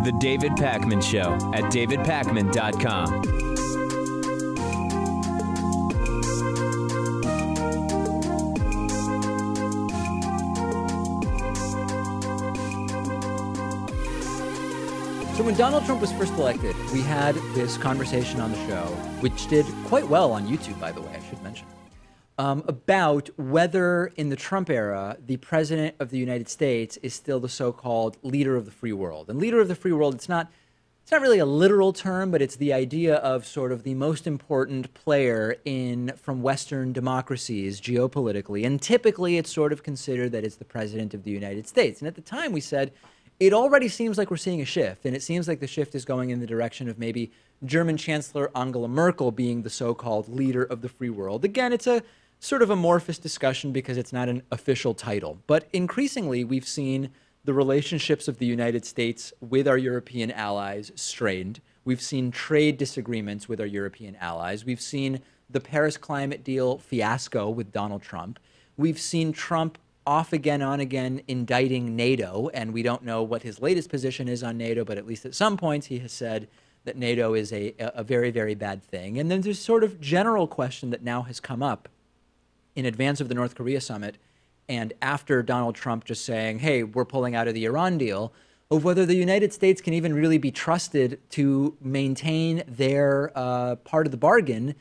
The David Pakman Show at davidpakman.com. So when Donald Trump was first elected, we had this conversation on the show, which did quite well on YouTube, by the way, I should mention, about whether in the Trump era, the president of the United States is still the so-called leader of the free world. And leader of the free world, it's not really a literal term, but it's the idea of sort of the most important player from Western democracies geopolitically. And typically it's sort of considered that it's the president of the United States. And at the time we said, it already seems like we're seeing a shift, and it seems like the shift is going in the direction of maybe German Chancellor Angela Merkel being the so-called leader of the free world. Again, it's a sort of amorphous discussion because it's not an official title. But increasingly, we've seen the relationships of the United States with our European allies strained. We've seen trade disagreements with our European allies. We've seen the Paris climate deal fiasco with Donald Trump. We've seen Trump off again, on again, indicting NATO, and we don't know what his latest position is on NATO, but at least at some points he has said that NATO is a very, very bad thing. And then there's sort of general question that now has come up in advance of the North Korea summit and after Donald Trump just saying, hey, we're pulling out of the Iran deal, of whether the United States can even really be trusted to maintain their part of the bargain,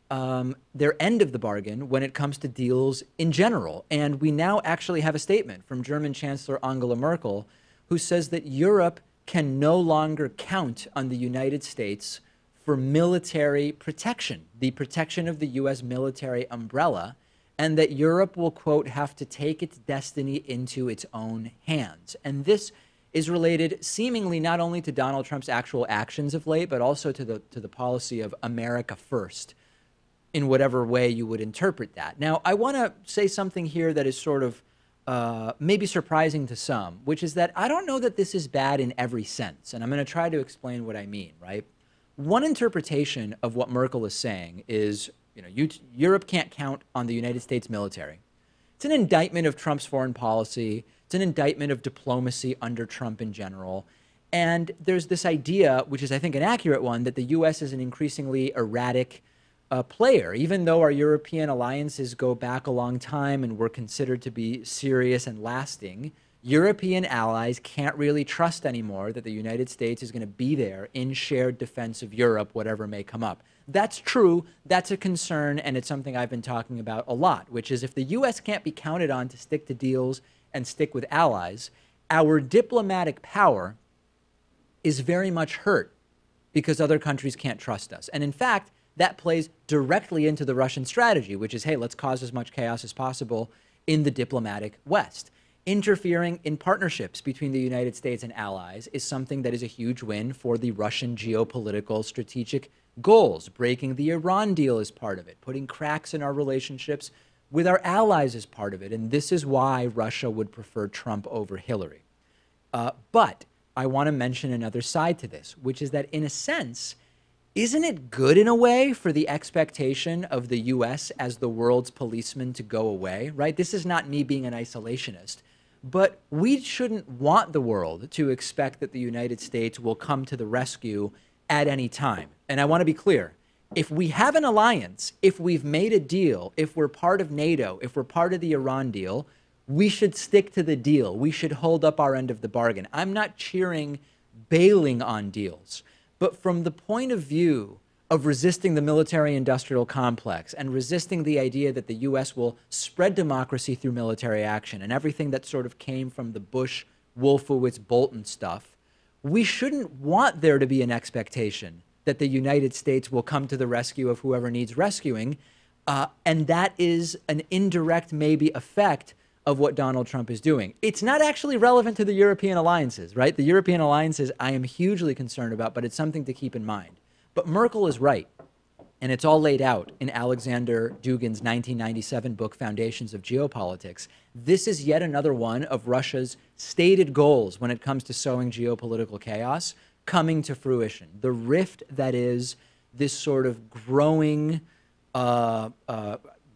their end of the bargain when it comes to deals in general. And we now actually have a statement from German Chancellor Angela Merkel, who says that Europe can no longer count on the United States for military protection, the protection of the U.S. military umbrella, and that Europe will, quote, have to take its destiny into its own hands. And this is related seemingly not only to Donald Trump's actual actions of late, but also to the policy of America first, in whatever way you would interpret that. Now, I want to say something here that is sort of maybe surprising to some, which is that I don't know that this is bad in every sense. And I'm going to try to explain what I mean, right? One interpretation of what Merkel is saying is, you know, Europe can't count on the United States military. It's an indictment of Trump's foreign policy. It's an indictment of diplomacy under Trump in general. And there's this idea, which is, I think, an accurate one, that the U.S. is an increasingly erratic player. Even though our European alliances go back a long time and were considered to be serious and lasting, European allies can't really trust anymore that the United States is going to be there in shared defense of Europe, whatever may come up. That's true. That's a concern, and it's something I've been talking about a lot, which is if the U.S. can't be counted on to stick to deals and stick with allies, our diplomatic power is very much hurt because other countries can't trust us. And in fact, that plays directly into the Russian strategy, which is, hey, let's cause as much chaos as possible in the diplomatic West. Interfering in partnerships between the United States and allies is something that is a huge win for the Russian geopolitical strategic goals. Breaking the Iran deal is part of it. Putting cracks in our relationships with our allies is part of it. And this is why Russia would prefer Trump over Hillary. But I want to mention another side to this, which is that in a sense, isn't it good in a way for the expectation of the U.S. as the world's policeman to go away, right? This is not me being an isolationist, but we shouldn't want the world to expect that the United States will come to the rescue at any time. And I want to be clear. If we have an alliance, if we've made a deal, if we're part of NATO, if we're part of the Iran deal, we should stick to the deal. We should hold up our end of the bargain. I'm not cheering bailing on deals. But from the point of view of resisting the military-industrial complex and resisting the idea that the U.S. will spread democracy through military action and everything that sort of came from the Bush, Wolfowitz, Bolton stuff, we shouldn't want there to be an expectation that the United States will come to the rescue of whoever needs rescuing. And that is an indirect, maybe, effect of what Donald Trump is doing. It's not actually relevant to the European alliances, right? The European alliances I am hugely concerned about, but it's something to keep in mind. But Merkel is right, and it's all laid out in Alexander Dugin's 1997 book, Foundations of Geopolitics. This is yet another one of Russia's stated goals when it comes to sowing geopolitical chaos coming to fruition. The rift that is this sort of growing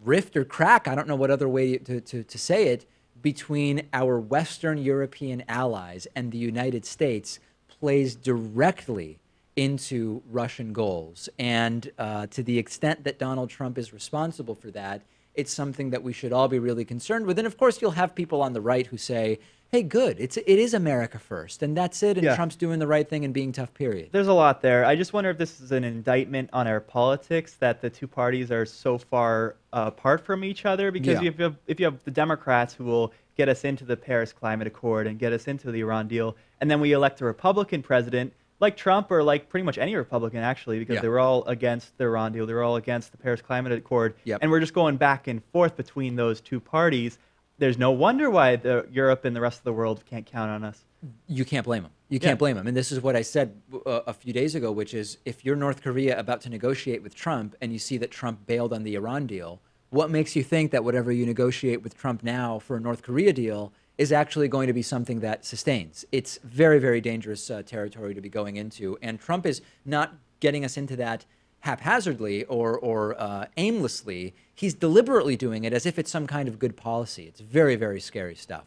rift or crack, I don't know what other way to say it, between our Western European allies and the United States plays directly into Russian goals. And to the extent that Donald Trump is responsible for that, it's something that we should all be really concerned with. And of course, you'll have people on the right who say, hey, good, it is America first, and that's it, and Trump's doing the right thing and being tough, period. There's a lot there. I just wonder if this is an indictment on our politics, that the two parties are so far apart from each other, because if you have the Democrats who will get us into the Paris Climate Accord and get us into the Iran deal, and then we elect a Republican president, like Trump, or like pretty much any Republican, actually, because they were all against the Iran deal, they were all against the Paris Climate Accord, and we're just going back and forth between those two parties. There's no wonder why Europe and the rest of the world can't count on us. You can't blame them. You can't blame them. And this is what I said a few days ago, which is if you're North Korea about to negotiate with Trump and you see that Trump bailed on the Iran deal, what makes you think that whatever you negotiate with Trump now for a North Korea deal is actually going to be something that sustains? It's very, very dangerous territory to be going into. And Trump is not getting us into that haphazardly or aimlessly. He's deliberately doing it as if it's some kind of good policy. It's very, very scary stuff.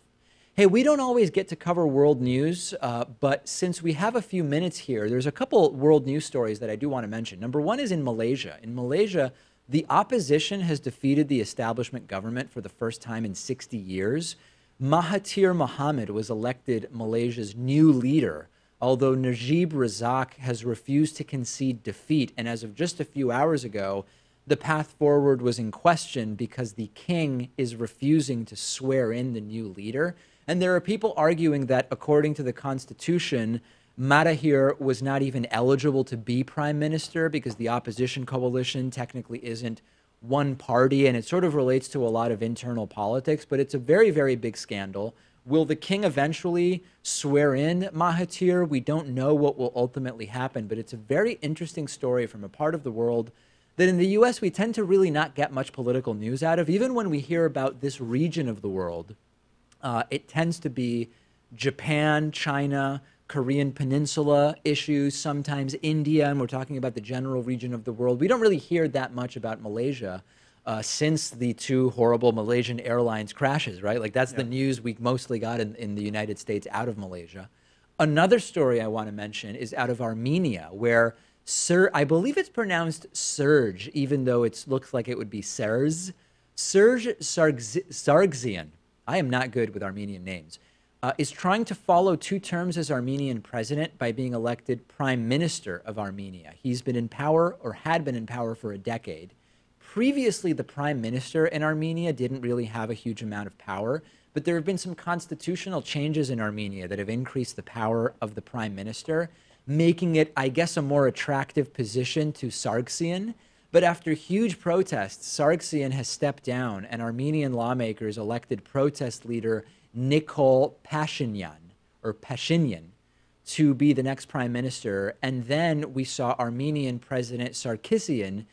Hey, we don't always get to cover world news, but since we have a few minutes here, there's a couple world news stories that I do want to mention. Number one is in Malaysia. In Malaysia, the opposition has defeated the establishment government for the first time in 60 years. Mahathir Mohamad was elected Malaysia's new leader, although Najib Razak has refused to concede defeat. And as of just a few hours ago, the path forward was in question because the king is refusing to swear in the new leader. And there are people arguing that, according to the constitution, Mahathir was not even eligible to be prime minister because the opposition coalition technically isn't one party. And it sort of relates to a lot of internal politics, but it's a very, very big scandal. Will the king eventually swear in Mahathir? We don't know what will ultimately happen, but it's a very interesting story from a part of the world that in the U.S. we tend to really not get much political news out of. Even when we hear about this region of the world, it tends to be Japan, China, Korean Peninsula issues, sometimes India, and we're talking about the general region of the world. We don't really hear that much about Malaysia since the two horrible Malaysian Airlines crashes, right? Like that's the news we mostly got in the United States out of Malaysia. Another story I want to mention is out of Armenia, where I believe it's pronounced Serzh, even though it looks like it would be Serzh Sargsyan. I am not good with Armenian names. Is trying to follow 2 terms as Armenian president by being elected prime minister of Armenia. He's been in power, or had been in power, for a decade. Previously, the prime minister in Armenia didn't really have a huge amount of power, but there have been some constitutional changes in Armenia that have increased the power of the prime minister, making it, I guess, a more attractive position to Sargsyan. But after huge protests, Sargsyan has stepped down, and Armenian lawmakers elected protest leader Nikol Pashinyan to be the next prime minister. And then we saw Armenian President Sargsyan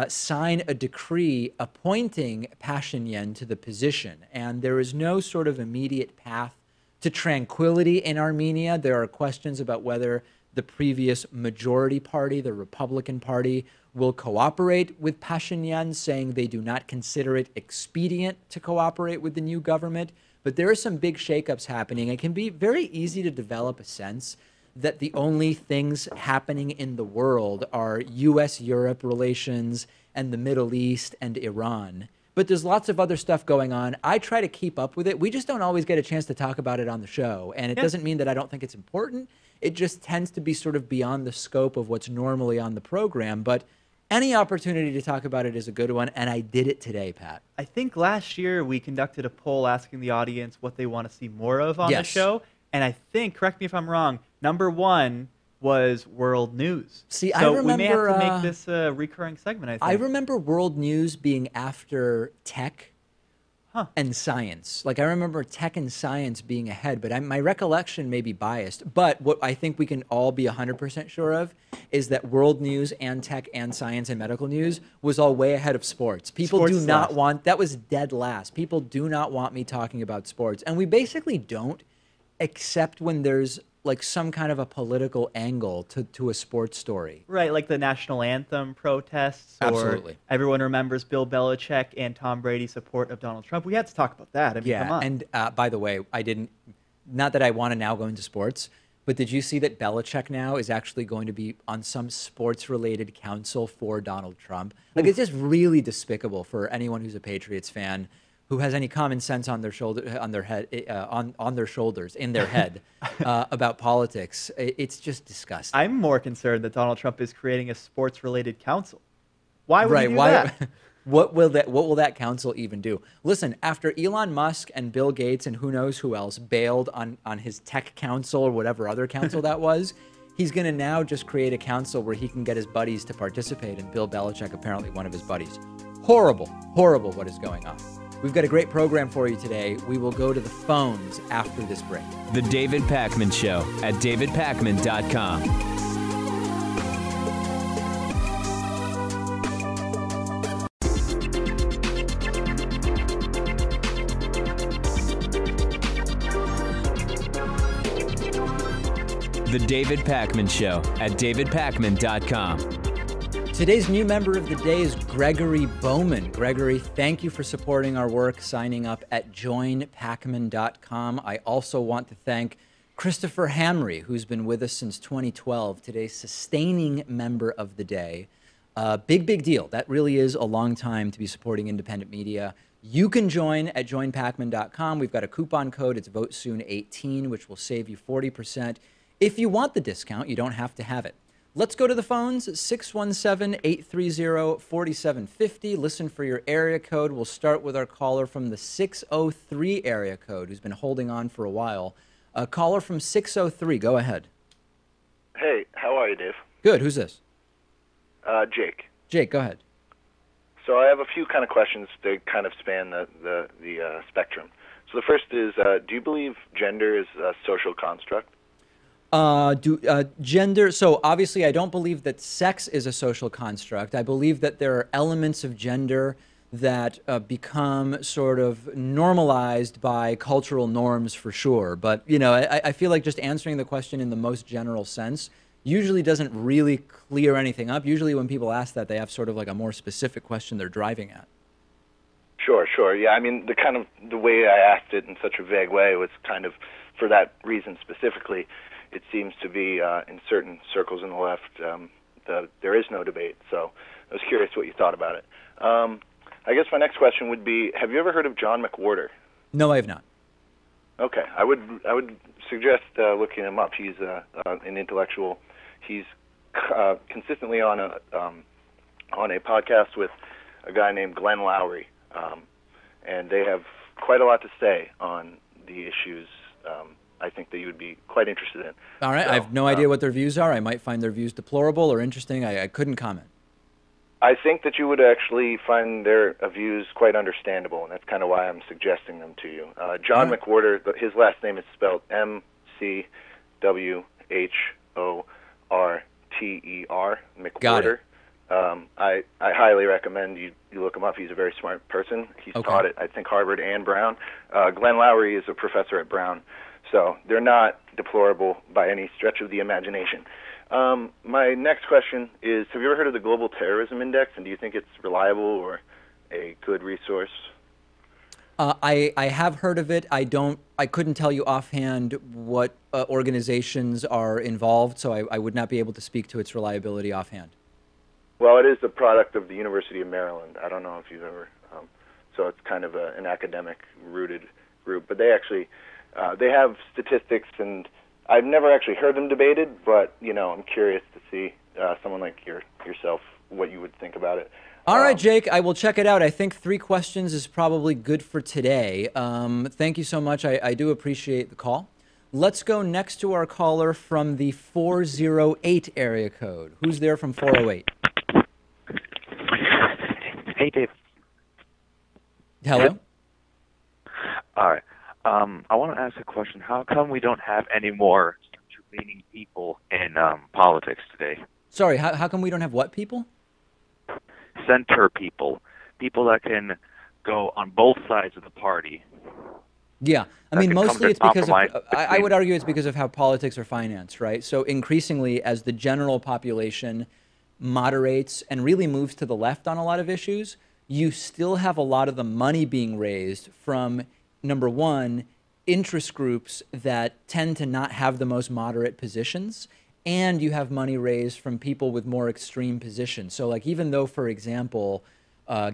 sign a decree appointing Pashinyan to the position. And there is no sort of immediate path to tranquility in Armenia. There are questions about whether the previous majority party, the Republican Party, will cooperate with Pashinyan, saying they do not consider it expedient to cooperate with the new government. But there are some big shakeups happening. It can be very easy to develop a sense that the only things happening in the world are U.S.-Europe relations and the Middle East and Iran. But there's lots of other stuff going on. I try to keep up with it. We just don't always get a chance to talk about it on the show. And it doesn't mean that I don't think it's important. It just tends to be sort of beyond the scope of what's normally on the program. But any opportunity to talk about it is a good one, and I did it today, Pat. I think last year we conducted a poll asking the audience what they want to see more of on the show. And I think, correct me if I'm wrong, #1 was world news. See, so I remember, we may have to make this a recurring segment, I think. I remember world news being after tech and science. Like, I remember tech and science being ahead, but my recollection may be biased. But what I think we can all be 100% sure of is that world news and tech and science and medical news was all way ahead of sports. People do not want, that was dead last. People do not want me talking about sports. And we basically don't, except when there's like some kind of a political angle to a sports story. Right, like the national anthem protests, or Absolutely. everyone remembers Bill Belichick and Tom Brady's support of Donald Trump. We had to talk about that. I mean, come on. And by the way, not that I want to now go into sports, but did you see that Belichick now is actually going to be on some sports-related council for Donald Trump? Like, it's just really despicable for anyone who's a Patriots fan who has any common sense on their shoulders, in their head, about politics. It's just disgusting. I'm more concerned that Donald Trump is creating a sports-related council. Why would he do that? What will that council even do? Listen, after Elon Musk and Bill Gates and who knows who else bailed on his tech council or whatever other council that was, he's going to now just create a council where he can get his buddies to participate, and Bill Belichick apparently one of his buddies. Horrible, horrible what is going on. We've got a great program for you today. We will go to the phones after this break. The David Pakman Show at davidpakman.com. The David Pakman Show at davidpakman.com. Today's new member of the day is Gregory Bowman. Gregory, thank you for supporting our work, signing up at joinpakman.com. I also want to thank Christopher Hamry, who's been with us since 2012, today's sustaining member of the day. Big deal. That really is a long time to be supporting independent media. You can join at joinpakman.com. We've got a coupon code. It's VoteSoon18, which will save you 40%. If you want the discount, you don't have to have it. Let's go to the phones, 617-830-4750. Listen for your area code. We'll start with our caller from the 603 area code, who's been holding on for a while. A caller from 603, go ahead. Hey, how are you, Dave? Good, who's this? Jake. Jake, go ahead. So I have a few kind of questions that kind of span the spectrum. So the first is, do you believe gender is a social construct? Gender, so obviously I don't believe that sex is a social construct. I believe that there are elements of gender that become sort of normalized by cultural norms for sure. But, you know, I feel like just answering the question in the most general sense usually doesn't really clear anything up. Usually when people ask that, they have sort of like a more specific question they're driving at. Sure. Yeah, I mean, the way I asked it in such a vague way was kind of for that reason specifically. It seems to be in certain circles in the left there is no debate. So I was curious what you thought about it. I guess my next question would be: have you ever heard of John McWhorter? No, I have not. Okay, I would suggest looking him up. He's an intellectual. He's consistently on a podcast with a guy named Glenn Lowry, and they have quite a lot to say on the issues. I think that you would be quite interested in. All right. So, I have no idea what their views are. I might find their views deplorable or interesting. I couldn't comment. I think that you would actually find their views quite understandable, and that's kind of why I'm suggesting them to you. John McWhorter, his last name is spelled McWhorter. McWhorter. I highly recommend you look him up. He's a very smart person. He's taught at, I think, Harvard and Brown. Glenn Lowry is a professor at Brown. So they're not deplorable by any stretch of the imagination. My next question is, have you ever heard of the Global Terrorism Index, and do you think it's reliable or a good resource? I have heard of it. I couldn't tell you offhand what organizations are involved, so I would not be able to speak to its reliability offhand. Well, it is a product of the University of Maryland. I don't know if you've ever, so it's kind of an academic-rooted group, but they actually, they have statistics, and I've never actually heard them debated, but, you know, I'm curious to see someone like yourself, what you would think about it. All right, Jake, I will check it out. I think 3 questions is probably good for today. Thank you so much. I do appreciate the call. Let's go next to our caller from the 408 area code. Who's there from 408? Hey, Dave. Hello? All right. I want to ask a question. How come we don't have any more center-leaning people in politics today? Sorry, how come we don't have what people? Center people. People that can go on both sides of the party. Yeah, I mean, mostly it's because of, I would between- argue it's because of how politics are financed, right? So increasingly, as the general population moderates and really moves to the left on a lot of issues, you still have a lot of the money being raised from, number one, interest groups that tend to not have the most moderate positions, and you have money raised from people with more extreme positions. So like, even though, for example,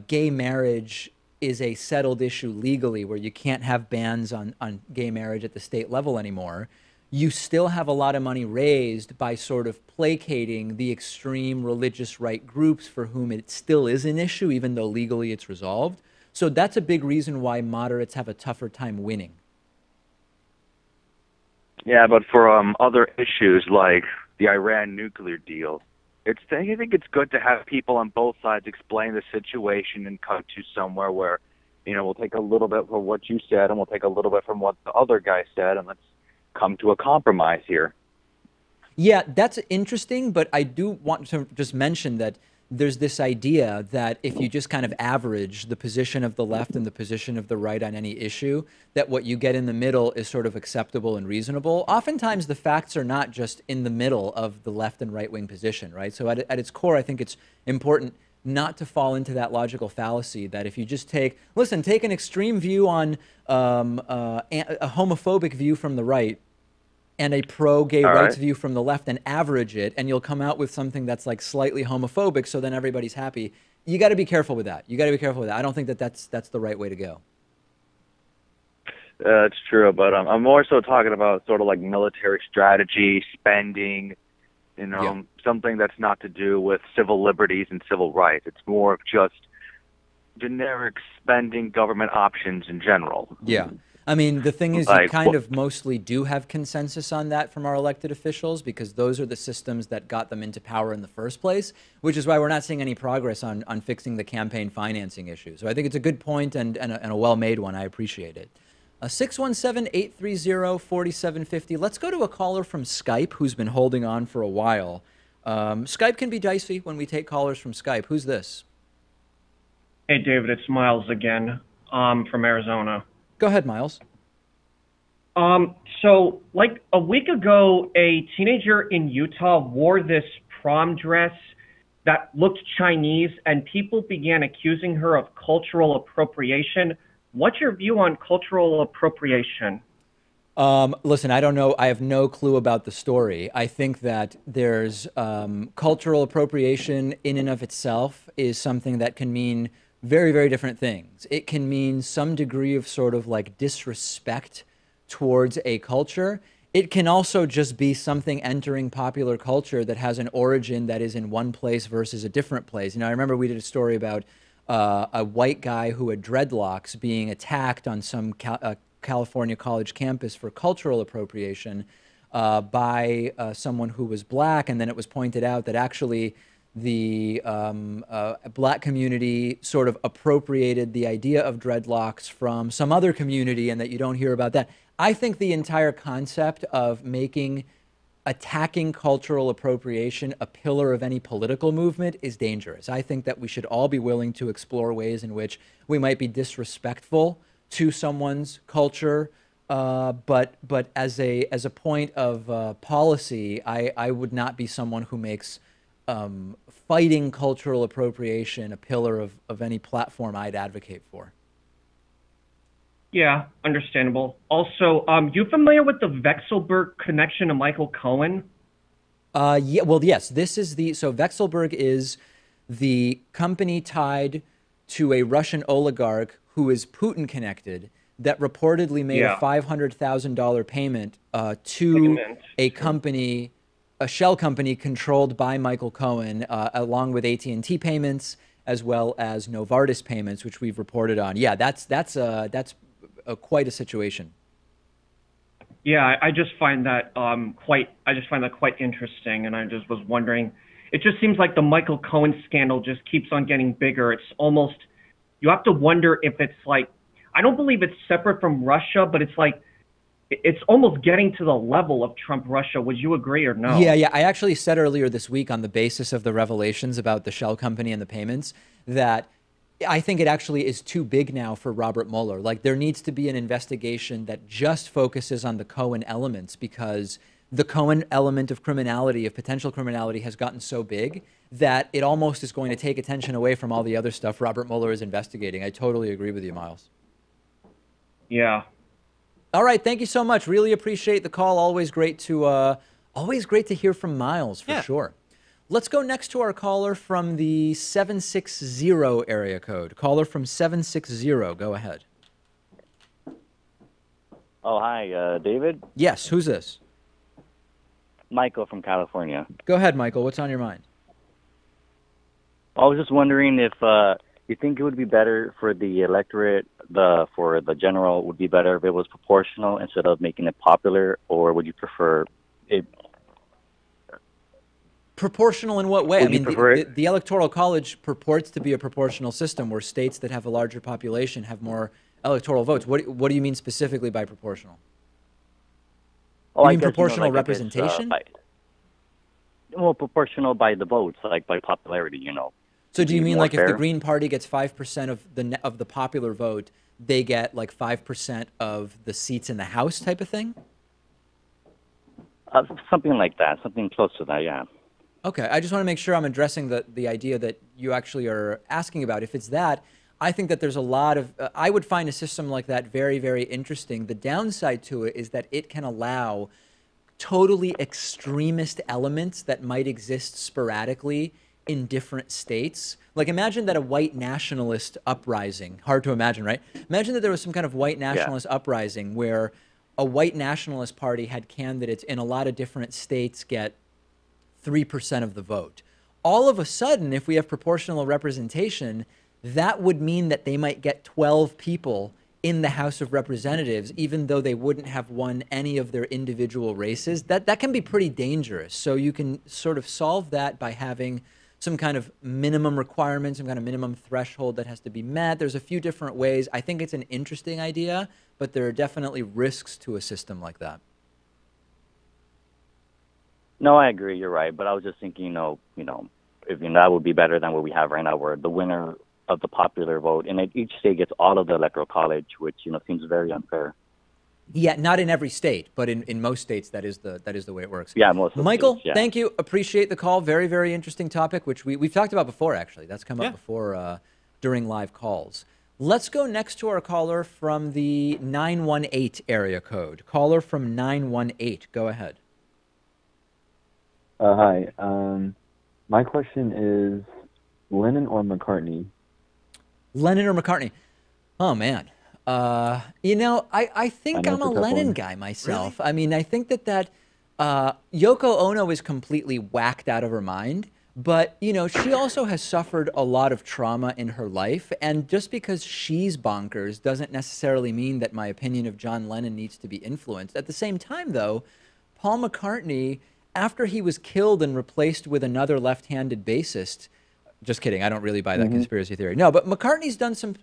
gay marriage is a settled issue legally where you can't have bans on gay marriage at the state level anymore, you still have a lot of money raised by sort of placating the extreme religious right groups for whom it still is an issue, even though legally it's resolved. So that's a big reason why moderates have a tougher time winning. Yeah, but for other issues like the Iran nuclear deal, I think it's good to have people on both sides explain the situation and come to somewhere where, we'll take a little bit from what you said and we'll take a little bit from what the other guy said, and let's come to a compromise here. Yeah, that's interesting, but I do want to just mention that there's this idea that if you just kind of average the position of the left and the position of the right on any issue, that what you get in the middle is sort of acceptable and reasonable. Oftentimes, the facts are not just in the middle of the left and right-wing position, right? So at its core, I think it's important not to fall into that logical fallacy that if you just take an extreme view on a homophobic view from the right, and a pro-gay rights view from the left and average it, and you'll come out with something that's like slightly homophobic, so then everybody's happy. You got to be careful with that. I don't think that that's the right way to go. That's true, but I'm more so talking about sort of like military strategy, spending, something that's not to do with civil liberties and civil rights. It's more of just generic spending government options in general. Yeah. I mean, the thing is, you kind of mostly do have consensus on that from our elected officials, because those are the systems that got them into power in the first place, which is why we're not seeing any progress on fixing the campaign financing issue. So I think it's a good point and a well-made one. I appreciate it. 617-830-4750. Let's go to a caller from Skype who's been holding on for a while. Skype can be dicey when we take callers from Skype. Who's this? Hey, David, it's Miles again from Arizona. Go ahead, Miles. So, like a week ago, a teenager in Utah wore this prom dress that looked Chinese, and people began accusing her of cultural appropriation. What's your view on cultural appropriation? Listen, I don't know. I have no clue about the story. I think that there's cultural appropriation in and of itself is something that can mean very, very different things. It can mean some degree of sort of like disrespect towards a culture. It can also just be something entering popular culture that has an origin that is in one place versus a different place. I remember we did a story about a white guy who had dreadlocks being attacked on some California college campus for cultural appropriation by someone who was black, and then it was pointed out that actually the black community sort of appropriated the idea of dreadlocks from some other community, and that you don't hear about that. I think the entire concept of making attacking cultural appropriation a pillar of any political movement is dangerous. I think that we should all be willing to explore ways in which we might be disrespectful to someone's culture, but as a point of policy, I would not be someone who makes fighting cultural appropriation a pillar of any platform I'd advocate for. Yeah, understandable. Also, you familiar with the Vekselberg connection to Michael Cohen? Yeah, well, yes. So Vekselberg is the company tied to a Russian oligarch who is Putin connected that reportedly made a $500,000 payment to a company, a shell company controlled by Michael Cohen, along with AT&T payments as well as Novartis payments, which we've reported on. Yeah, that's quite a situation. Yeah, I just find that quite interesting, and I just was wondering. It just seems like the Michael Cohen scandal just keeps on getting bigger. It's almost, you have to wonder if it's like, I don't believe it's separate from Russia, but it's like, it's almost getting to the level of Trump-Russia. Would you agree or no? Yeah. I actually said earlier this week, on the basis of the revelations about the shell company and the payments, that I think it actually is too big now for Robert Mueller. Like, there needs to be an investigation that just focuses on the Cohen elements, because the Cohen element of criminality, of potential criminality, has gotten so big that it almost is going to take attention away from all the other stuff Robert Mueller is investigating. I totally agree with you, Miles. Yeah. All right. Thank you so much. Really appreciate the call. Always great to hear from Miles, for sure. Let's go next to our caller from the 760 area code. Caller from 760, go ahead. Oh, hi, David? Yes, who's this? Michael from California. Go ahead, Michael. What's on your mind? I was just wondering if you think it would be better for the electorate, for the general, would be better if it was proportional instead of making it popular, or would you prefer it? Proportional in what way? I mean, the Electoral College purports to be a proportional system where states that have a larger population have more electoral votes. What do you mean specifically by proportional? Oh, you mean proportional representation? Well, proportional by the votes, like by popularity, So do you mean like if the Green Party gets 5% of the popular vote, they get like 5% of the seats in the House type of thing? Something like that, something close to that, yeah. Okay, I just want to make sure I'm addressing the idea that you actually are asking about. If it's that, I think that there's a lot of, I would find a system like that very, very interesting. The downside to it is that it can allow totally extremist elements that might exist sporadically in different states. Like, imagine that a white nationalist uprising, hard to imagine, right? Imagine that there was some kind of white nationalist uprising where a white nationalist party had candidates in a lot of different states get 3% of the vote. All of a sudden, if we have proportional representation, that would mean that they might get 12 people in the House of Representatives, even though they wouldn't have won any of their individual races. That can be pretty dangerous. So you can sort of solve that by having some kind of minimum requirement, some kind of minimum threshold that has to be met. There's a few different ways. I think it's an interesting idea, but there are definitely risks to a system like that. No, I agree. You're right. But I was just thinking, if that would be better than what we have right now, where the winner of the popular vote in each state gets all of the electoral college, which seems very unfair. Yeah, not in every state, but in most states that is the way it works. Yeah, most. Michael, states, yeah. Thank you. Appreciate the call. Very, very interesting topic, which we've talked about before. Actually, that's come up before during live calls. Let's go next to our caller from the 918 area code. Caller from 918. Go ahead. Hi. My question is Lennon or McCartney? Lennon or McCartney? Oh, man. I think I'm a Lennon guy myself. Really? I mean, I think that Yoko Ono is completely whacked out of her mind. But, she also has suffered a lot of trauma in her life. And just because she's bonkers doesn't necessarily mean that my opinion of John Lennon needs to be influenced. At the same time, though, Paul McCartney, after he was killed and replaced with another left-handed bassist, just kidding, I don't really buy that conspiracy theory. No, but McCartney's done some,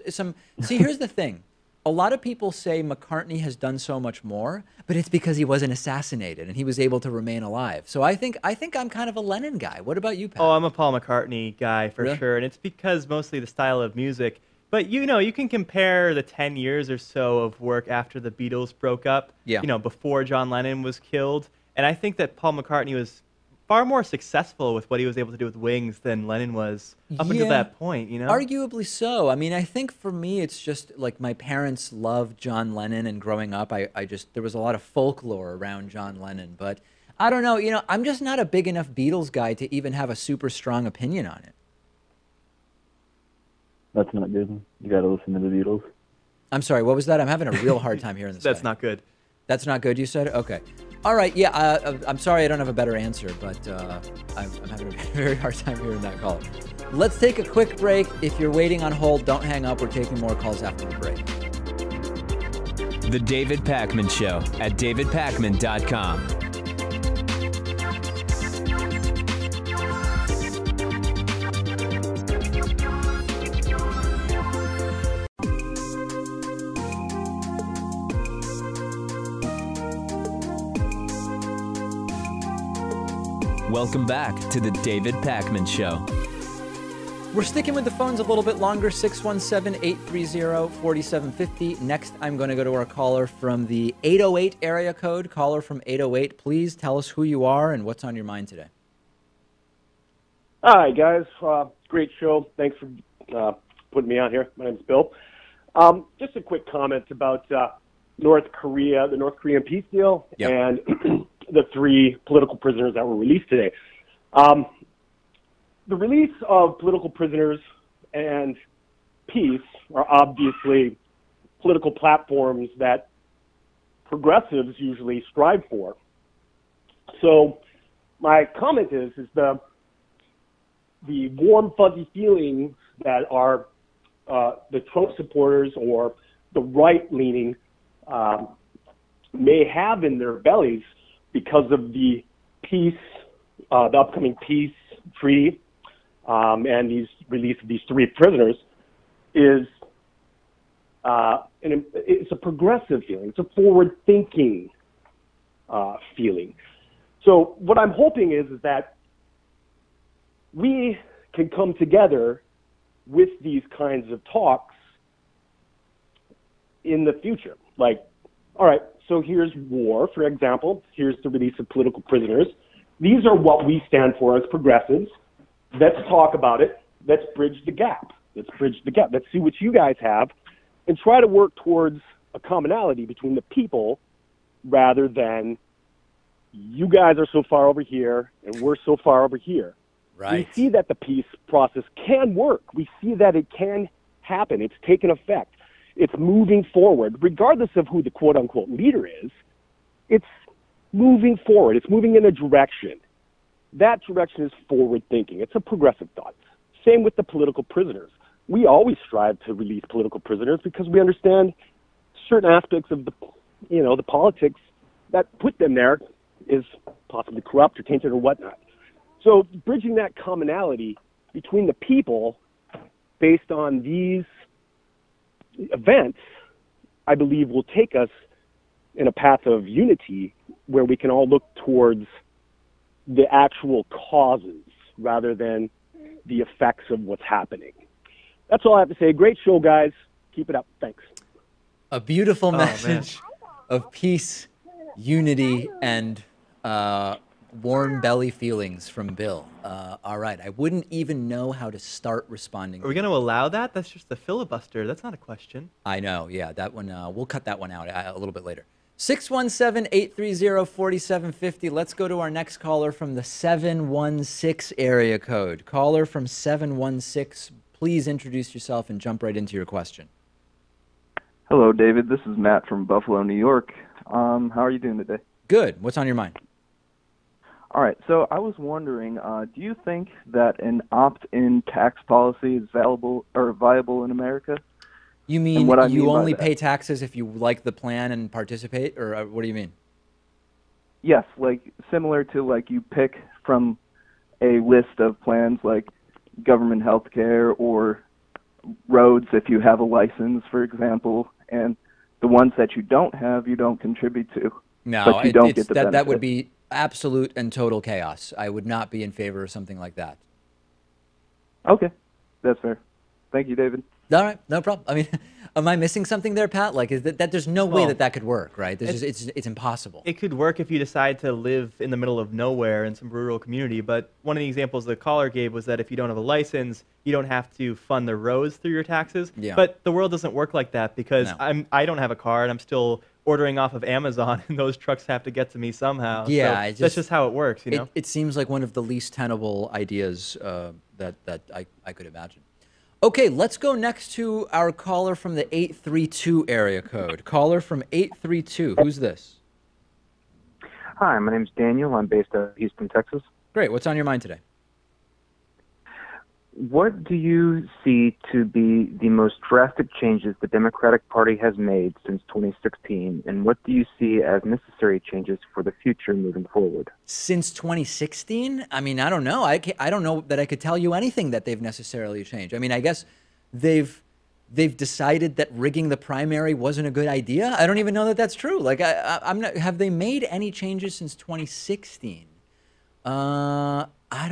see, here's the thing. A lot of people say McCartney has done so much more, but it's because he wasn't assassinated and he was able to remain alive. So I think I'm kind of a Lennon guy. What about you, Pat? Oh, I'm a Paul McCartney guy for sure, and it's because mostly the style of music. But you can compare the 10 years or so of work after the Beatles broke up, before John Lennon was killed. And I think that Paul McCartney was far more successful with what he was able to do with Wings than Lennon was up until that point, Arguably so. I mean, I think for me, it's just like my parents loved John Lennon, and growing up, there was a lot of folklore around John Lennon. But I don't know, I'm just not a big enough Beatles guy to even have a super strong opinion on it. That's not good. You got to listen to the Beatles. I'm sorry, what was that? I'm having a real hard time hearing this. That's not good. That's not good, you said? Okay. All right, yeah, I'm sorry I don't have a better answer, but I'm having a very hard time hearing that call. Let's take a quick break. If you're waiting on hold, don't hang up. We're taking more calls after the break. The David Pakman Show at davidpakman.com. Welcome back to the David Pakman Show. We're sticking with the phones a little bit longer, 617-830-4750. Next, I'm going to go to our caller from the 808 area code. Caller from 808, please tell us who you are and what's on your mind today. Hi, guys. Great show. Thanks for putting me on here. My name's Bill. Just a quick comment about North Korea, the North Korean peace deal, and the 3 political prisoners that were released today. The release of political prisoners and peace are obviously political platforms that progressives usually strive for. So my comment is the warm, fuzzy feelings that are the Trump supporters or the right-leaning may have in their bellies because of the peace, the upcoming peace treaty, and these release of these 3 prisoners is it's a progressive feeling. It's a forward-thinking feeling. So what I'm hoping is that we can come together with these kinds of talks in the future. Like, all right, so here's war, for example. Here's the release of political prisoners. These are what we stand for as progressives. Let's talk about it. Let's bridge the gap. Let's see what you guys have and try to work towards a commonality between the people rather than you guys are so far over here and we're so far over here. Right. We see that the peace process can work. We see that it can happen. It's taken effect. It's moving forward. Regardless of who the quote-unquote leader is, it's moving forward. It's moving in a direction. That direction is forward-thinking. It's a progressive thought. Same with the political prisoners. We always strive to release political prisoners because we understand certain aspects of the politics that put them there is possibly corrupt or tainted or whatnot. So bridging that commonality between the people based on these events, I believe will take us in a path of unity where we can all look towards the actual causes rather than the effects of what's happening. That's all I have to say. Great show, guys. Keep it up. Thanks. A beautiful message of peace, unity, and warm belly feelings from Bill. All right. I wouldn't even know how to start responding. Are we going to allow that? That's just a filibuster. That's not a question. I know. Yeah, that one. We'll cut that one out a little bit later. 617-830-4750. Let's go to our next caller from the 716 area code. Caller from 716, please introduce yourself and jump right into your question. Hello, David. This is Matt from Buffalo, New York. How are you doing today? Good. What's on your mind? All right. So I was wondering, do you think that an opt-in tax policy is viable in America? You mean you only pay taxes if you like the plan and participate, or what do you mean? Yes, like similar to like you pick from a list of plans like government health care or roads if you have a license, for example, and the ones that you don't have, you don't contribute to. No, but you don't get the that would be absolute and total chaos. I would not be in favor of something like that. Okay, that's fair. Thank you, David. All right, no problem. I mean, am I missing something there, Pat? Like, is that there's no way that could work, right? It's impossible. It could work if you decide to live in the middle of nowhere in some rural community. But one of the examples the caller gave was that if you don't have a license, you don't have to fund the roads through your taxes. Yeah. But the world doesn't work like that because I don't have a car and I'm still ordering off of Amazon, and those trucks have to get to me somehow. Yeah, so that's just how it works, you know. It seems like one of the least tenable ideas that I could imagine. Okay, let's go next to our caller from the 832 area code. Caller from 832. Who's this? Hi, my name's Daniel. I'm based out of Houston, Texas. Great. What's on your mind today? What do you see to be the most drastic changes the Democratic Party has made since 2016, and what do you see as necessary changes for the future moving forward? Since 2016? I mean, I don't know. I don't know that I could tell you anything that they've necessarily changed. I mean, I guess they've decided that rigging the primary wasn't a good idea. I don't even know that that's true. Like, I'm not. Have they made any changes since 2016? I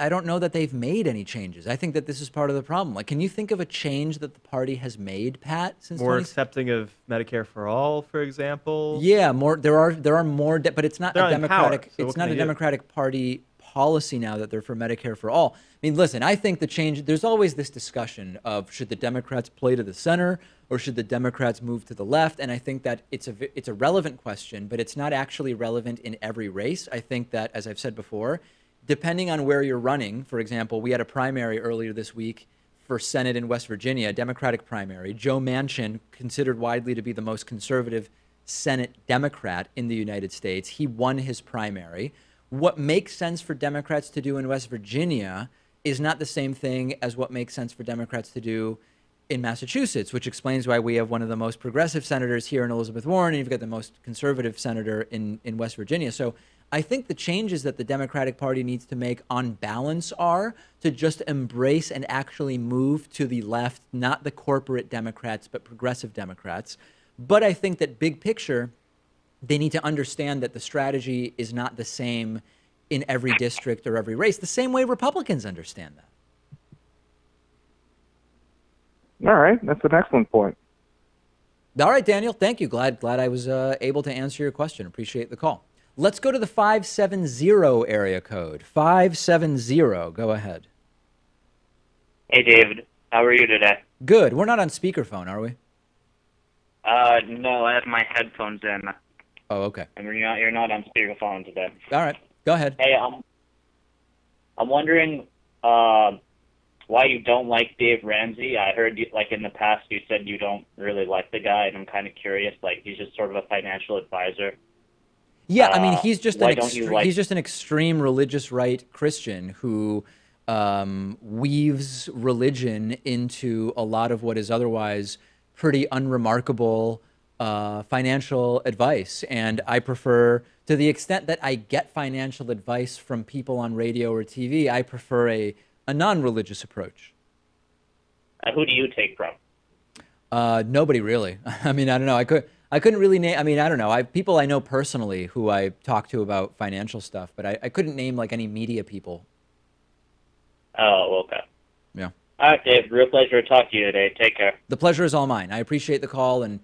don't know that they've made any changes. I think that this is part of the problem. Like, can you think of a change that the party has made, Pat, since more accepting of Medicare for all, for example? Yeah, more. There are more, but it's not a Democratic. Power, so it's not a Democratic Party policy now that they're for Medicare for all. I mean, listen, I think the change. There's always this discussion of should the Democrats play to the center or should the Democrats move to the left, and I think that it's a relevant question, but it's not actually relevant in every race. I think that, as I've said before, depending on where you're running, for example, we had a primary earlier this week for Senate in West Virginia, a Democratic primary. Joe Manchin, considered widely to be the most conservative Senate Democrat in the United States, he won his primary. What makes sense for Democrats to do in West Virginia is not the same thing as what makes sense for Democrats to do in Massachusetts, which explains why we have one of the most progressive senators here in Elizabeth Warren, and you've got the most conservative senator in West Virginia. So I think the changes that the Democratic Party needs to make on balance are to just embrace and actually move to the left, not the corporate Democrats, but progressive Democrats. But I think that big picture, they need to understand that the strategy is not the same in every district or every race, the same way Republicans understand that. All right, that's an excellent point. All right, Daniel, thank you. Glad I was able to answer your question. Appreciate the call. Let's go to the 570 area code. 570, go ahead. Hey, David. How are you today? Good. We're not on speakerphone, are we? No, I have my headphones in. Oh, okay. And you're not on speakerphone today. All right, go ahead. Hey, I'm wondering why you don't like Dave Ramsey. I heard, like, in the past you said you don't really like the guy, and I'm kind of curious. Like, he's just sort of a financial advisor. Yeah, I mean, he's just an extreme religious right Christian who weaves religion into a lot of what is otherwise pretty unremarkable financial advice. And I prefer, to the extent that I get financial advice from people on radio or TV, I prefer a non-religious approach. Who do you take from? Nobody really. I mean, I don't know. I couldn't really name. I mean, I don't know. People I know personally who I talk to about financial stuff, but I couldn't name like any media people. Oh, okay. Yeah. All right, Dave. Real pleasure to talk to you today. Take care. The pleasure is all mine. I appreciate the call. And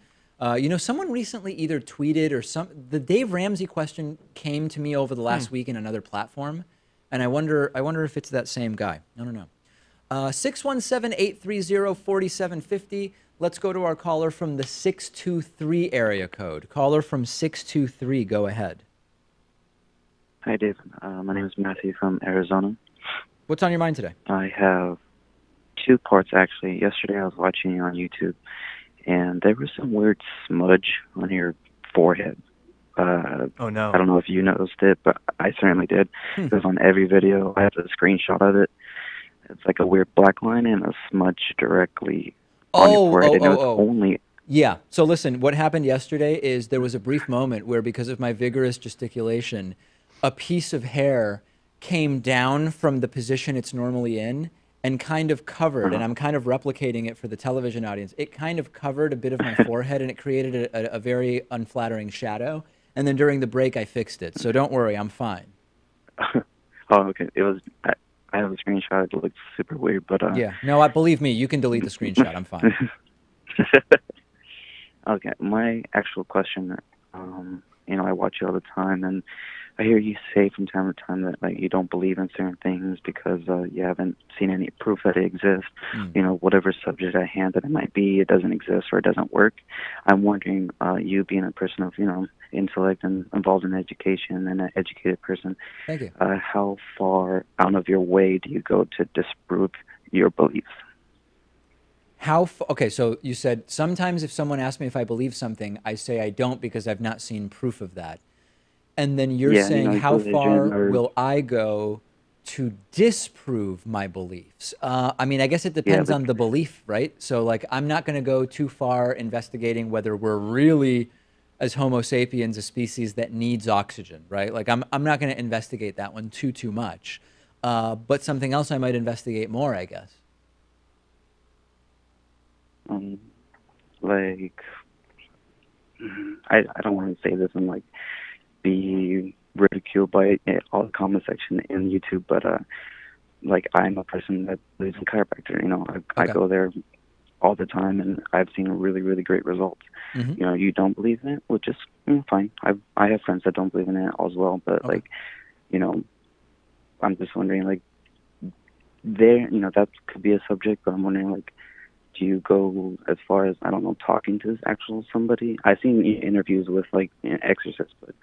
you know, someone recently either tweeted or the Dave Ramsey question came to me over the last week in another platform, and I wonder if it's that same guy. I don't know. 617-830-4750. Let's go to our caller from the 623 area code. Caller from 623, go ahead. Hi, Dave. My name is Matthew from Arizona. What's on your mind today? I have two parts, actually. Yesterday I was watching you on YouTube, and there was some weird smudge on your forehead. Oh, no. I don't know if you noticed it, but I certainly did. It was on every video. I have a screenshot of it. It's like a weird black line and a smudge directly on your forehead. Only... Yeah. So listen, what happened yesterday is there was a brief moment where, because of my vigorous gesticulation, a piece of hair came down from the position it's normally in and kind of covered, and I'm kind of replicating it for the television audience. It kind of covered a bit of my forehead, and it created a very unflattering shadow. And then during the break, I fixed it. So don't worry, I'm fine. Oh, okay. It was... I have a screenshot. It looks super weird, but... Yeah. No, believe me, you can delete the screenshot. I'm fine. Okay. My actual question, you know, I watch you all the time, and I hear you say from time to time that, like, you don't believe in certain things because you haven't seen any proof that it exists. You know, whatever subject at hand that it might be, it doesn't exist or it doesn't work. I'm wondering, you being a person of, you know, intellect and involved in education and an educated person, thank you. How far out of your way do you go to disprove your beliefs? Okay, so you said sometimes if someone asks me if I believe something, I say I don't because I've not seen proof of that. And then you're saying, you know, how far will I go to disprove my beliefs? I mean, I guess it depends on the belief, right? So, like, I'm not going to go too far investigating whether we're really, as Homo sapiens, a species that needs oxygen, right? Like, I'm not going to investigate that one too much. But something else I might investigate more, I guess. Like, I don't want to say this and, like, be ridiculed by all the comment section in YouTube, but like I'm a person that lives in chiropractor. You know, I go there all the time, and I've seen really, really great results. You know, you don't believe in it, which is fine. I have friends that don't believe in it as well, but like, you know, I'm just wondering, like, you know, that could be a subject, but I'm wondering, like, do you go as far as, I don't know, talking to somebody? I've seen interviews with, like, exorcists, but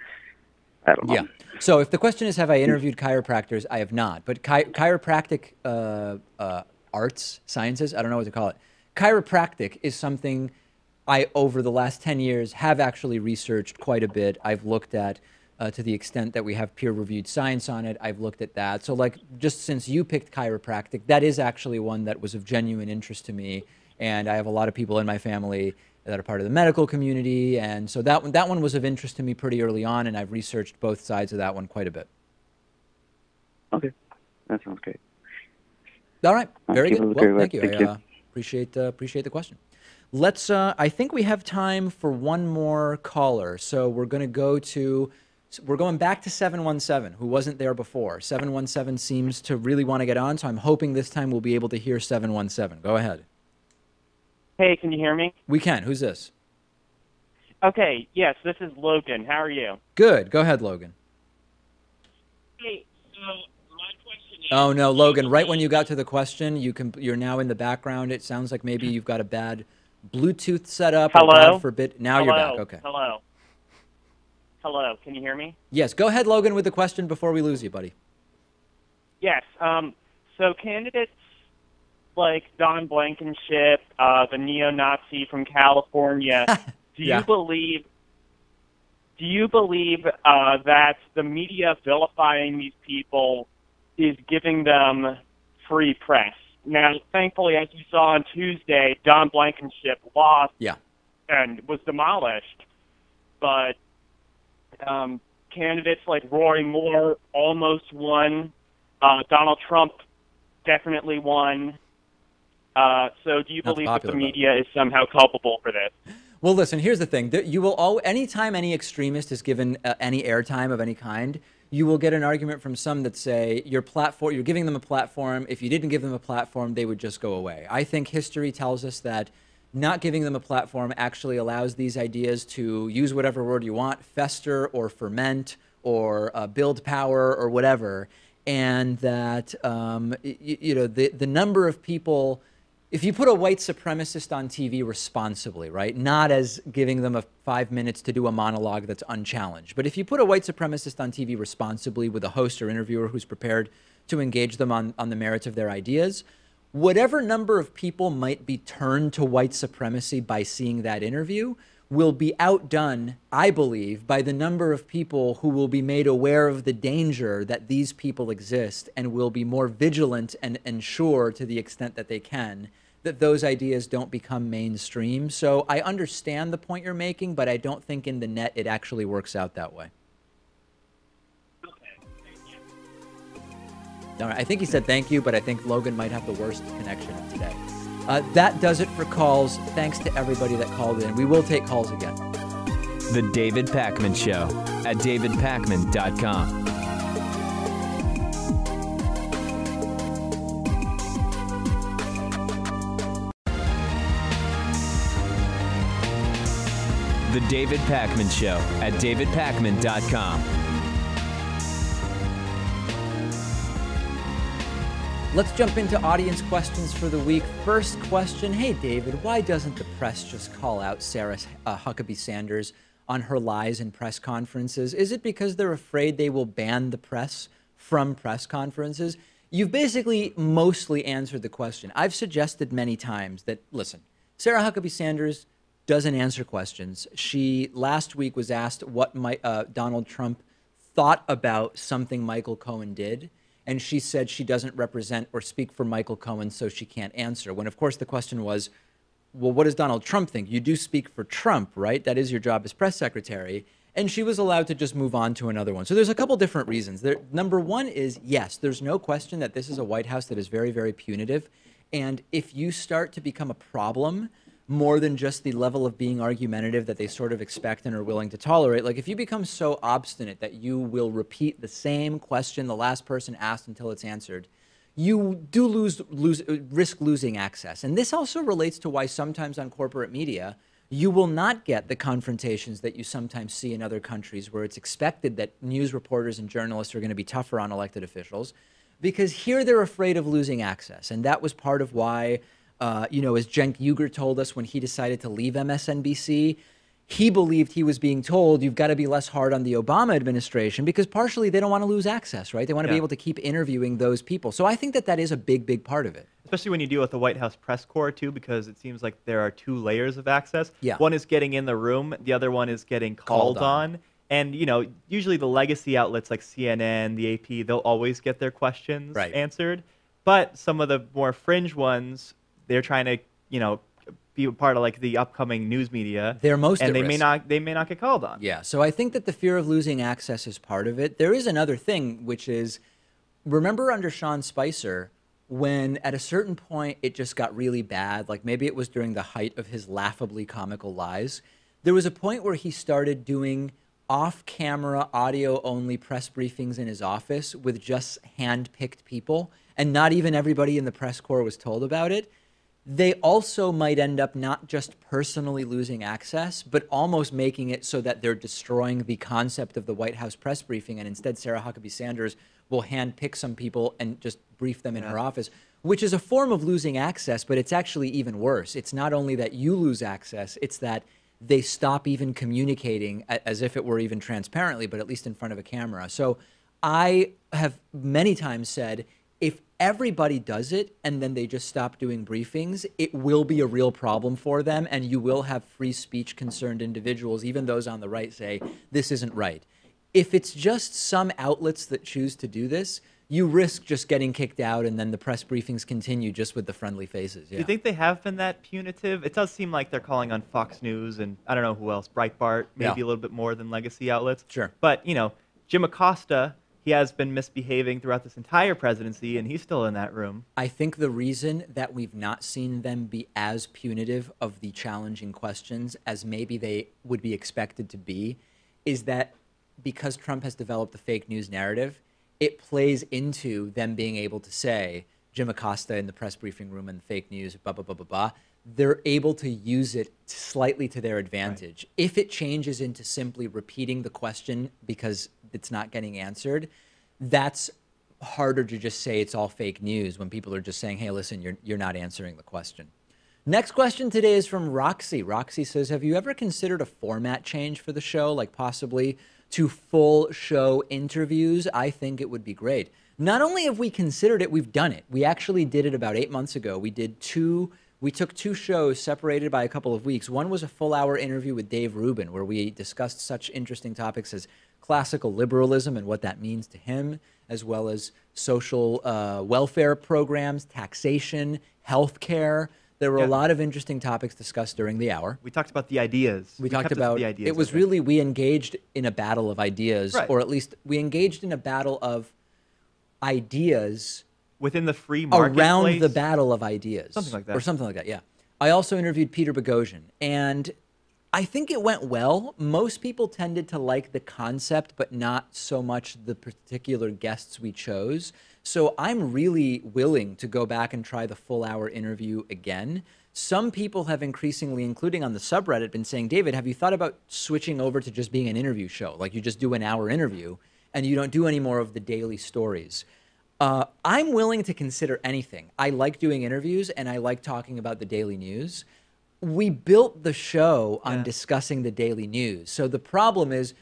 I don't know. Yeah. So if the question is, have I interviewed chiropractors? I have not. But chiropractic arts, sciences, I don't know what to call it. Chiropractic is something I, over the last 10 years, have actually researched quite a bit. I've looked at, to the extent that we have peer-reviewed science on it, I've looked at that. So, like, just since you picked chiropractic, that is actually one that was of genuine interest to me. And I have a lot of people in my family that are part of the medical community. And so that one was of interest to me pretty early on, and I've researched both sides of that one quite a bit. Okay. That sounds great. All right. Very good. Well, thank you. Thank you. Appreciate the question. Let's, I think we have time for one more caller. So we're going back to 717, who wasn't there before. 717 seems to really want to get on, so I'm hoping this time we'll be able to hear 717. Go ahead. Hey, can you hear me? We can. Who's this? Okay, yes, this is Logan. How are you? Good. Go ahead, Logan. Hey, so my question is... Oh, no, Logan, right when you got to the question, you're now in the background. It sounds like maybe you've got a bad Bluetooth set up. Hello? Or God forbid. Now you're back. Okay. Hello. Hello, can you hear me? Yes, go ahead, Logan, with the question before we lose you, buddy. Yes, so candidates like Don Blankenship, the neo-Nazi from California, do you believe that the media vilifying these people is giving them free press? Now, thankfully, as you saw on Tuesday, Don Blankenship lost and was demolished, but candidates like Roy Moore almost won. Donald Trump definitely won. So do you believe that the media is somehow culpable for this? Well, listen, here's the thing. Anytime any extremist is given any airtime of any kind, you will get an argument from some that say you're giving them a platform. If you didn't give them a platform, they would just go away. I think history tells us that not giving them a platform actually allows these ideas to, use whatever word you want, fester or ferment or build power or whatever. And that, you know, the number of people, if you put a white supremacist on TV responsibly, right, not as giving them 5 minutes to do a monologue that's unchallenged, but if you put a white supremacist on TV responsibly with a host or interviewer who's prepared to engage them on the merits of their ideas, whatever number of people might be turned to white supremacy by seeing that interview will be outdone, I believe, by the number of people who will be made aware of the danger that these people exist and will be more vigilant and ensure, to the extent that they can, that those ideas don't become mainstream. So I understand the point you're making, but I don't think in the net it actually works out that way. All right, I think he said thank you, but I think Logan might have the worst connection of today. That does it for calls. Thanks to everybody that called in. We will take calls again. The David Pakman Show at davidpakman.com. The David Pakman Show at davidpakman.com. Let's jump into audience questions for the week. First question, hey David, why doesn't the press just call out Sarah Huckabee Sanders on her lies in press conferences? Is it because they're afraid they will ban the press from press conferences? You've basically mostly answered the question. I've suggested many times that, listen, Sarah Huckabee Sanders doesn't answer questions. She last week was asked what Donald Trump thought about something Michael Cohen did. And she said she doesn't represent or speak for Michael Cohen, so she can't answer. When, of course, the question was, well, what does Donald Trump think? You do speak for Trump, right? That is your job as press secretary. And she was allowed to just move on to another one. So there's a couple different reasons. Number one is, yes, there's no question that this is a White House that is very, very punitive. And if you start to become a problem more than just the level of being argumentative that they sort of expect and are willing to tolerate. Like, if you become so obstinate that you will repeat the same question the last person asked until it's answered, you do risk losing access. And this also relates to why sometimes on corporate media, you will not get the confrontations that you sometimes see in other countries where it's expected that news reporters and journalists are going to be tougher on elected officials, because here they're afraid of losing access. And that was part of why, you know, as Cenk Uygur told us when he decided to leave MSNBC, he believed he was being told, you've got to be less hard on the Obama administration, because partially they don't want to lose access, right? They want to be able to keep interviewing those people. So I think that that is a big, big part of it. Especially when you deal with the White House press corps, too, because it seems like there are two layers of access. Yeah. One is getting in the room. The other one is getting called on. And, you know, usually the legacy outlets like CNN, the AP, they'll always get their questions answered. But some of the more fringe ones, they're trying to, you know, be a part of like the upcoming news media. They're most and at risk. They may not get called on. Yeah. So I think that the fear of losing access is part of it. There is another thing, which is, remember under Sean Spicer, when at a certain point it just got really bad, like maybe it was during the height of his laughably comical lies, there was a point where he started doing off-camera, audio-only press briefings in his office with just hand-picked people, and not even everybody in the press corps was told about it. They also might end up not just personally losing access, but almost making it so that they're destroying the concept of the White House press briefing, and instead Sarah Huckabee Sanders will hand-pick some people and just brief them in her office, which is a form of losing access, but it's actually even worse. It's not only that you lose access, it's that they stop even communicating as if it were even transparently, but at least in front of a camera. So I have many times said, if everybody does it and then they just stop doing briefings, it will be a real problem for them, and you will have free speech concerned individuals, even those on the right, say, this isn't right. If it's just some outlets that choose to do this, you risk just getting kicked out, and then the press briefings continue just with the friendly faces. Do you think they have been that punitive? It does seem like they're calling on Fox News and I don't know who else, Breitbart, maybe a little bit more than legacy outlets. Sure. But, you know, Jim Acosta, he has been misbehaving throughout this entire presidency, and he's still in that room. I think the reason that we've not seen them be as punitive of the challenging questions as maybe they would be expected to be is that because Trump has developed the fake news narrative, it plays into them being able to say, Jim Acosta in the press briefing room and fake news, blah, blah, blah, blah, blah. They're able to use it slightly to their advantage. Right. If it changes into simply repeating the question because it's not getting answered, that's harder to just say it's all fake news when people are just saying, hey, listen, you're not answering the question. Next question today is from Roxy. Roxy says, have you ever considered a format change for the show, like possibly to full show interviews? I think it would be great. Not only have we considered it, we've done it. We actually did it about 8 months ago. We took two shows separated by a couple of weeks. One was a full-hour interview with Dave Rubin, where we discussed such interesting topics as classical liberalism and what that means to him, as well as social welfare programs, taxation, healthcare. There were a lot of interesting topics discussed during the hour. We talked about the ideas. We talked about, it was really, we engaged in a battle of ideas, or at least we engaged in a battle of ideas within the free marketplace. Around the battle of ideas. Something like that. Or something like that, yeah. I also interviewed Peter Boghossian, and I think it went well. Most people tended to like the concept, but not so much the particular guests we chose. So I'm really willing to go back and try the full-hour interview again. Some people have increasingly, including on the subreddit, been saying, David, have you thought about switching over to just being an interview show? Like you just do an hour interview and you don't do any more of the daily stories. I'm willing to consider anything. I like doing interviews and I like talking about the daily news. We built the show on discussing the daily news. So the problem is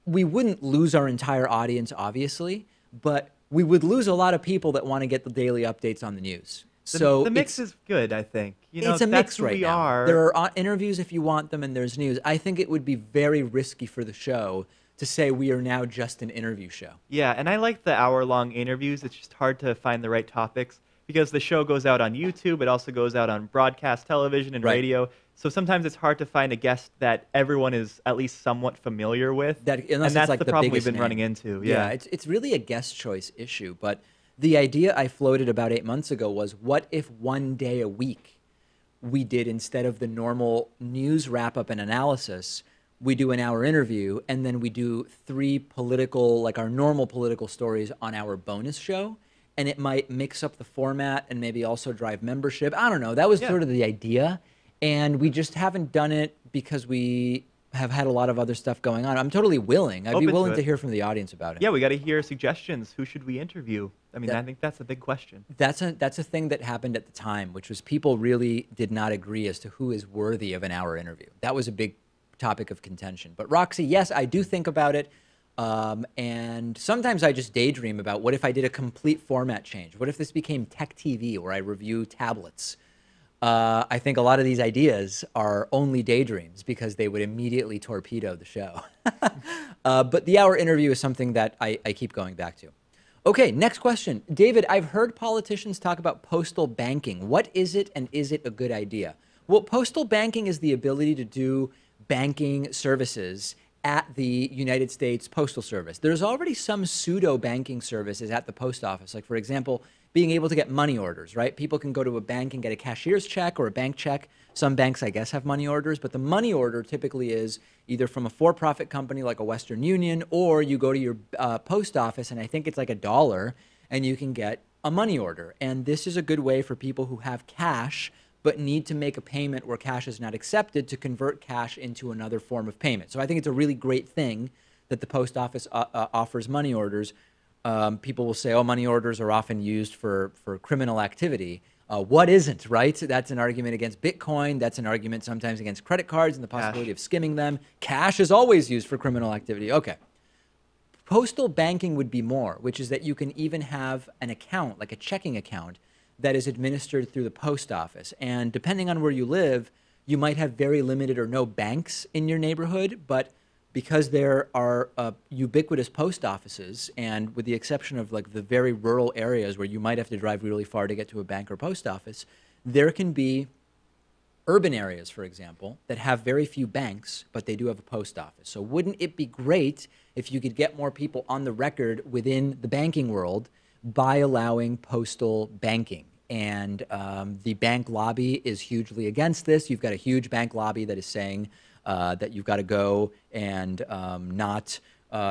we wouldn't lose our entire audience, obviously, but we would lose a lot of people that want to get the daily updates on the news. So the mix is good, I think. You know, it's a mix right now. Are. There are interviews if you want them, and there's news. I think it would be very risky for the show to say we are now just an interview show. Yeah, and I like the hour-long interviews. It's just hard to find the right topics because the show goes out on YouTube. It also goes out on broadcast television and radio. So sometimes it's hard to find a guest that everyone is at least somewhat familiar with. And that's like the problem we've been running into. Yeah, it's really a guest choice issue. But the idea I floated about 8 months ago was, what if one day a week we did, instead of the normal news wrap-up and analysis, we do an hour interview, and then we do 3 political, like our normal political stories on our bonus show. And it might mix up the format and maybe also drive membership. I don't know. That was sort of the idea. And we just haven't done it because we have had a lot of other stuff going on. I'm totally willing. I'd be willing to hear from the audience about it. Yeah, we got to hear suggestions. Who should we interview? I mean, I think that's a big question. That's a thing that happened at the time, which was people really did not agree as to who is worthy of an hour interview. That was a big topic of contention. But Roxy, yes, I do think about it. And sometimes I just daydream about what if I did a complete format change? What if this became Tech TV, where I review tablets? I think a lot of these ideas are only daydreams because they would immediately torpedo the show. But the hour interview is something that I keep going back to. Okay, next question. David, I've heard politicians talk about postal banking. What is it, and is it a good idea? Well, postal banking is the ability to do banking services at the United States Postal Service. There's already some pseudo banking services at the post office. Like, for example, being able to get money orders, right? People can go to a bank and get a cashier's check or a bank check. Some banks, I guess, have money orders, but the money order typically is either from a for-profit company like a Western Union, or you go to your post office, and I think it's like $1, and you can get a money order. And this is a good way for people who have cash but need to make a payment where cash is not accepted to convert cash into another form of payment. So I think it's a really great thing that the post office offers money orders. People will say, oh, money orders are often used for criminal activity. What isn't, right? That's an argument against Bitcoin. That's an argument sometimes against credit cards and the possibility of skimming them. Cash is always used for criminal activity. Okay. Postal banking would be more, which is that you can even have an account, like a checking account, that is administered through the post office. And depending on where you live, you might have very limited or no banks in your neighborhood, but because there are ubiquitous post offices, and with the exception of like the very rural areas where you might have to drive really far to get to a bank or post office, there can be urban areas, for example, that have very few banks, but they do have a post office. So wouldn't it be great if you could get more people on the record within the banking world by allowing postal banking? And the bank lobby is hugely against this. You've got a huge bank lobby that is saying that you've got to go and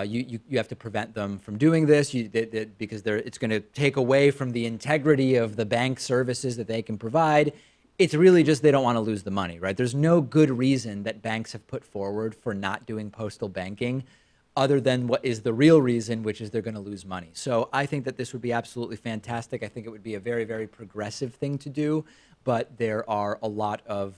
you have to prevent them from doing this because it's going to take away from the integrity of the bank services that they can provide. It's really just they don't want to lose the money, right? There's no good reason that banks have put forward for not doing postal banking other than what is the real reason, which is they're going to lose money. So I think that this would be absolutely fantastic. I think it would be a very, very progressive thing to do, but there are a lot of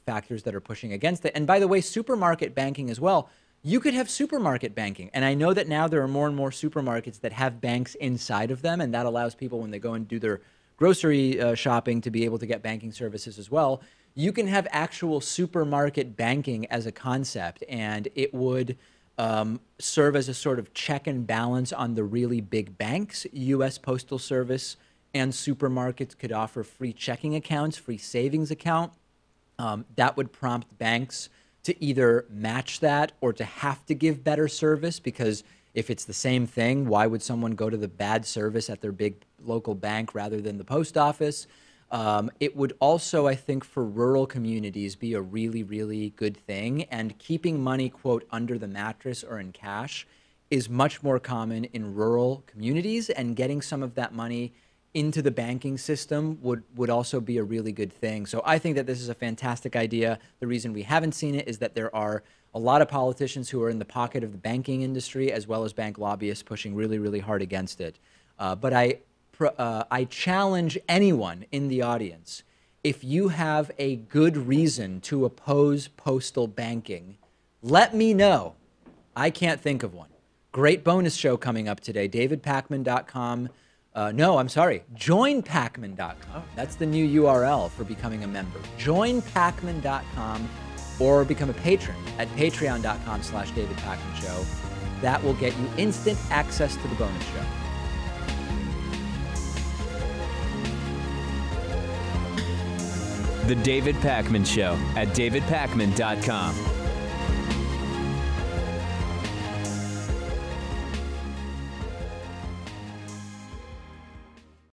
factors that are pushing against it. And by the way, supermarket banking as well. You could have supermarket banking. And I know that now there are more and more supermarkets that have banks inside of them, and that allows people when they go and do their grocery shopping to be able to get banking services as well. You can have actual supermarket banking as a concept, and it would serve as a sort of check and balance on the really big banks. U.S. Postal Service and supermarkets could offer free checking accounts, free savings account. That would prompt banks to either match that or to have to give better service, because if it's the same thing, why would someone go to the bad service at their big local bank rather than the post office? It would also, I think, for rural communities be a really, really good thing. And keeping money, quote, under the mattress or in cash is much more common in rural communities, and getting some of that money into the banking system would also be a really good thing. So I think that this is a fantastic idea. The reason we haven't seen it is that there are a lot of politicians who are in the pocket of the banking industry as well as bank lobbyists pushing really, really hard against it. But I challenge anyone in the audience, if you have a good reason to oppose postal banking, let me know. I can't think of one. Great bonus show coming up today, davidpakman.com. No, I'm sorry, joinpakman.com. That's the new URL for becoming a member. Joinpakman.com, or become a patron at patreon.com/davidpakmanshow. That will get you instant access to the bonus show. The David Pakman Show at davidpakman.com.